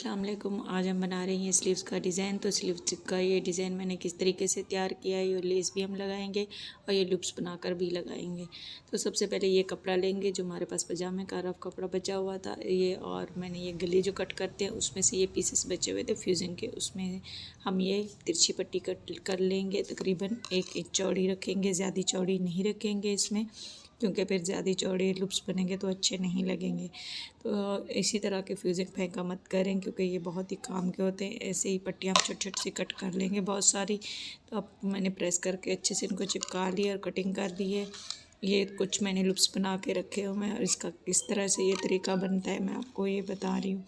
अस्सलाम वालेकुम। आज हम बना रहे हैं स्लीव्स का डिज़ाइन। तो स्लीव्स का ये डिज़ाइन मैंने किस तरीके से तैयार किया है, ये लेस भी हम लगाएंगे और ये लूप्स बनाकर भी लगाएंगे। तो सबसे पहले ये कपड़ा लेंगे जो हमारे पास पजामे का रफ कपड़ा बचा हुआ था ये, और मैंने ये गले जो कट करते हैं उसमें से ये पीसेस बचे हुए थे फ्यूज़न के, उसमें हम ये तिरछी पट्टी कट कर लेंगे। तकरीबन 1 इंच चौड़ी रखेंगे, ज़्यादा चौड़ी नहीं रखेंगे इसमें, क्योंकि फिर ज़्यादा चौड़े लूप्स बनेंगे तो अच्छे नहीं लगेंगे। तो इसी तरह के फ्यूज़न फेंका मत करें, क्योंकि ये बहुत ही काम के होते हैं। ऐसे ही पट्टियाँ हम छोटी छोटी सी कट कर लेंगे बहुत सारी। तो अब मैंने प्रेस करके अच्छे से इनको चिपका लिया और कटिंग कर दी है। ये कुछ मैंने लूप्स बना के रखे हुए हैं और इसका किस तरह से ये तरीका बनता है मैं आपको ये बता रही हूँ।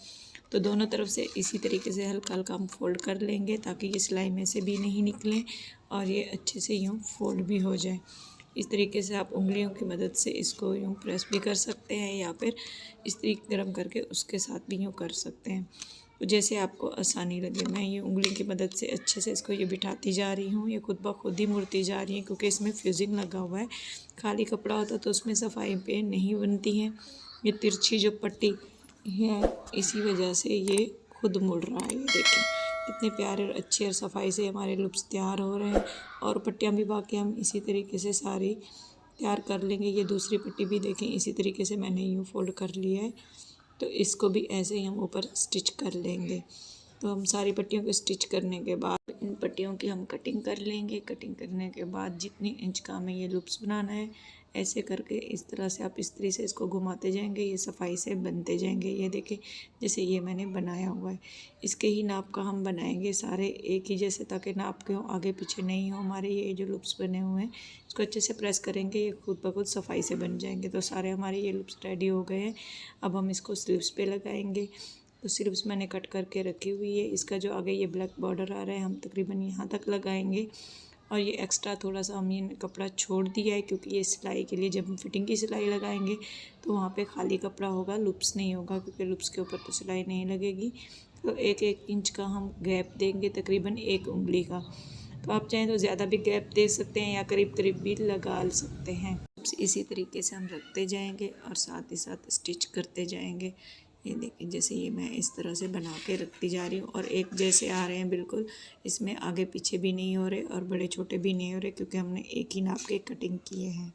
तो दोनों तरफ से इसी तरीके से हल्का हल्का हम फोल्ड कर लेंगे, ताकि ये सिलाई में से भी नहीं निकले और ये अच्छे से यूँ फोल्ड भी हो जाए। इस तरीके से आप उंगलियों की मदद से इसको यूँ प्रेस भी कर सकते हैं, या फिर इस तरीके गर्म करके उसके साथ भी यूँ कर सकते हैं, तो जैसे आपको आसानी लगे। मैं ये उंगली की मदद से अच्छे से इसको ये बिठाती जा रही हूँ। ये खुद ब खुद ही मुड़ती जा रही है, क्योंकि इसमें फ्यूजिंग लगा हुआ है। खाली कपड़ा होता तो उसमें सफाई पे नहीं बनती है। ये तिरछी जो पट्टी है इसी वजह से ये खुद मुड़ रहा है। ये देखें कितने प्यारे और अच्छे और सफाई से हमारे लूप्स तैयार हो रहे हैं। और पट्टियाँ भी बाकी हम इसी तरीके से सारी तैयार कर लेंगे। ये दूसरी पट्टी भी देखें इसी तरीके से मैंने यूँ फोल्ड कर लिया है, तो इसको भी ऐसे ही हम ऊपर स्टिच कर लेंगे। तो हम सारी पट्टियों को स्टिच करने के बाद इन पट्टियों की हम कटिंग कर लेंगे। कटिंग करने के बाद जितनी इंच का हमें ये लूप्स बनाना है, ऐसे करके इस तरह से आप इस्त्री से इसको घुमाते जाएंगे, ये सफाई से बनते जाएंगे। ये देखें जैसे ये मैंने बनाया हुआ है, इसके ही नाप का हम बनाएंगे सारे एक ही जैसे, ताकि नाप के हो आगे पीछे नहीं हो हमारे ये जो लूप्स बने हुए हैं। इसको अच्छे से प्रेस करेंगे, ये खुद ब खुद सफाई से बन जाएंगे। तो सारे हमारे ये लूप्स रेडी हो गए हैं। अब हम इसको स्लीव्स पे लगाएंगे। तो स्लीव्स मैंने कट करके रखी हुई है। इसका जो आगे ये ब्लैक बॉर्डर आ रहा है हम तकरीबन यहाँ तक लगाएंगे, और ये एक्स्ट्रा थोड़ा सा हम ये कपड़ा छोड़ दिया है, क्योंकि ये सिलाई के लिए जब हम फिटिंग की सिलाई लगाएंगे तो वहाँ पे खाली कपड़ा होगा, लूप्स नहीं होगा, क्योंकि लूप्स के ऊपर तो सिलाई नहीं लगेगी। तो 1-1 इंच का हम गैप देंगे, तकरीबन 1 उंगली का। तो आप चाहें तो ज़्यादा भी गैप दे सकते हैं या करीब करीब भी लगा सकते हैं। इसी तरीके से हम रखते जाएंगे और साथ ही साथ स्टिच करते जाएंगे। ये देखिए जैसे ये मैं इस तरह से बना के रखती जा रही हूँ, और एक जैसे आ रहे हैं बिल्कुल, इसमें आगे पीछे भी नहीं हो रहे और बड़े छोटे भी नहीं हो रहे, क्योंकि हमने एक ही नाप के कटिंग किए हैं।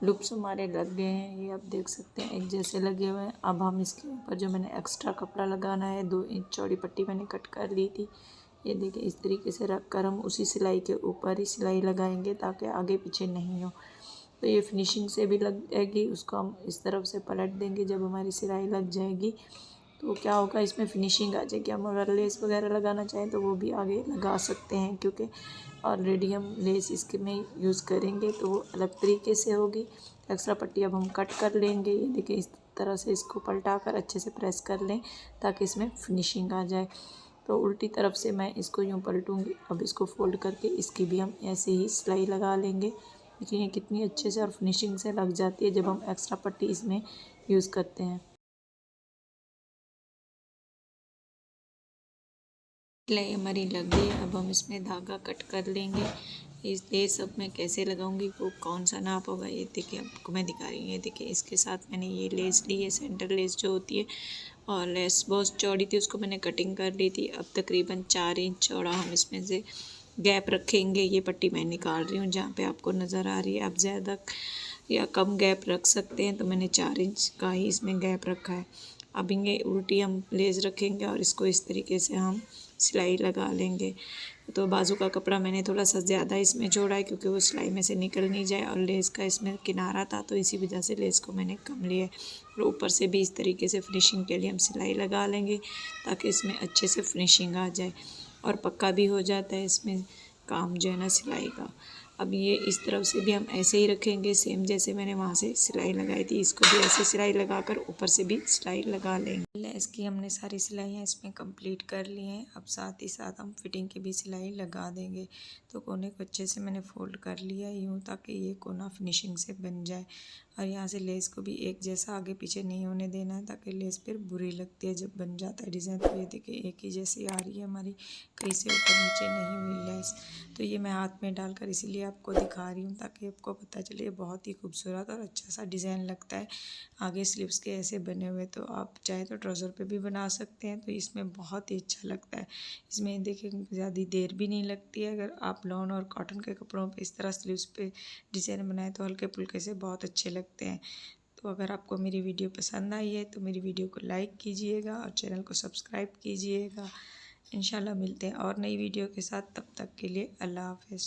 लूप्स हमारे लग गए हैं, ये आप देख सकते हैं एक जैसे लगे हुए हैं। अब हम इसके ऊपर जो मैंने एक्स्ट्रा कपड़ा लगाना है, 2 इंच चौड़ी पट्टी मैंने कट कर ली थी, ये देखिए इस तरीके से रख कर हम उसी सिलाई के ऊपर ही सिलाई लगाएंगे, ताकि आगे पीछे नहीं हो। तो ये फिनिशिंग से भी लग जाएगी, उसको हम इस तरफ से पलट देंगे। जब हमारी सिलाई लग जाएगी तो क्या होगा, इसमें फिनिशिंग आ जाएगी। हम अगर लेस वगैरह लगाना चाहें तो वो भी आगे लगा सकते हैं, क्योंकि ऑलरेडी हम लेस इसके में यूज़ करेंगे तो वो अलग तरीके से होगी। एक्स्ट्रा पट्टी अब हम कट कर लेंगे। ये देखिए इस तरह से इसको पलटा कर अच्छे से प्रेस कर लें, ताकि इसमें फिनिशिंग आ जाए। तो उल्टी तरफ से मैं इसको यूँ पलटूँगी। अब इसको फोल्ड करके इसकी भी हम ऐसे ही सिलाई लगा लेंगे। देखिए कितनी अच्छे से और फिनिशिंग से लग जाती है जब हम एक्स्ट्रा पट्टी इसमें यूज़ करते हैं। सिलाई हमारी लग गई है, अब हम इसमें धागा कट कर लेंगे। इस लेस अब मैं कैसे लगाऊंगी, वो कौन सा नाप होगा, ये देखिए आपको मैं दिखा रही हूँ। ये देखिए इसके साथ मैंने ये लेस ली है, सेंटर लेस जो होती है, और लेस बहुत चौड़ी थी, उसको मैंने कटिंग कर ली थी। अब तकरीबन 4 इंच चौड़ा हम इसमें से गैप रखेंगे। ये पट्टी मैं निकाल रही हूँ जहाँ पे आपको नज़र आ रही है। आप ज़्यादा या कम गैप रख सकते हैं, तो मैंने 4 इंच का ही इसमें गैप रखा है। अब ये उल्टी हम लेस रखेंगे और इसको इस तरीके से हम सिलाई लगा लेंगे। तो बाजू का कपड़ा मैंने थोड़ा सा ज़्यादा इसमें जोड़ा है, क्योंकि वो सिलाई में से निकल नहीं जाए, और लेस का इसमें किनारा था तो इसी वजह से लेस को मैंने कम लिया है। और ऊपर से भी इस तरीके से फिनिशिंग के लिए हम सिलाई लगा लेंगे, ताकि इसमें अच्छे से फिनिशिंग आ जाए और पक्का भी हो जाता है इसमें काम जो है ना सिलाई का। अब ये इस तरफ से भी हम ऐसे ही रखेंगे, सेम जैसे मैंने वहाँ से सिलाई लगाई थी, इसको भी ऐसे सिलाई लगाकर ऊपर से भी सिलाई लगा लेंगे। लेस की हमने सारी सिलाइयाँ इसमें कंप्लीट कर ली हैं। अब साथ ही साथ हम फिटिंग की भी सिलाई लगा देंगे। तो कोने को अच्छे से मैंने फोल्ड कर लिया यूँ, ताकि ये कोना फिनिशिंग से बन जाए। और यहाँ से लेस को भी एक जैसा आगे पीछे नहीं होने देना है, ताकि लेस फिर बुरी लगती है जब बन जाता है डिज़ाइन। तो ये देखिए एक ही जैसी आ रही है हमारी, कहीं से ऊपर नीचे नहीं हुई लेस। तो ये मैं हाथ में डालकर इसीलिए आपको दिखा रही हूँ, ताकि आपको पता चले। बहुत ही खूबसूरत और अच्छा सा डिज़ाइन लगता है। आगे स्लीव्स के ऐसे बने हुए, तो आप चाहे तो ट्राउज़र पे भी बना सकते हैं, तो इसमें बहुत ही अच्छा लगता है। इसमें देखिए ज़्यादा देर भी नहीं लगती है। अगर आप लॉन और कॉटन के कपड़ों पे इस तरह स्लीव्स पे डिज़ाइन बनाए तो हल्के फुल्के से बहुत अच्छे लगते हैं। तो अगर आपको मेरी वीडियो पसंद आई है तो मेरी वीडियो को लाइक कीजिएगा और चैनल को सब्सक्राइब कीजिएगा। इंशाल्लाह मिलते हैं और नई वीडियो के साथ, तब तक के लिए अल्लाह हाफ़िज़।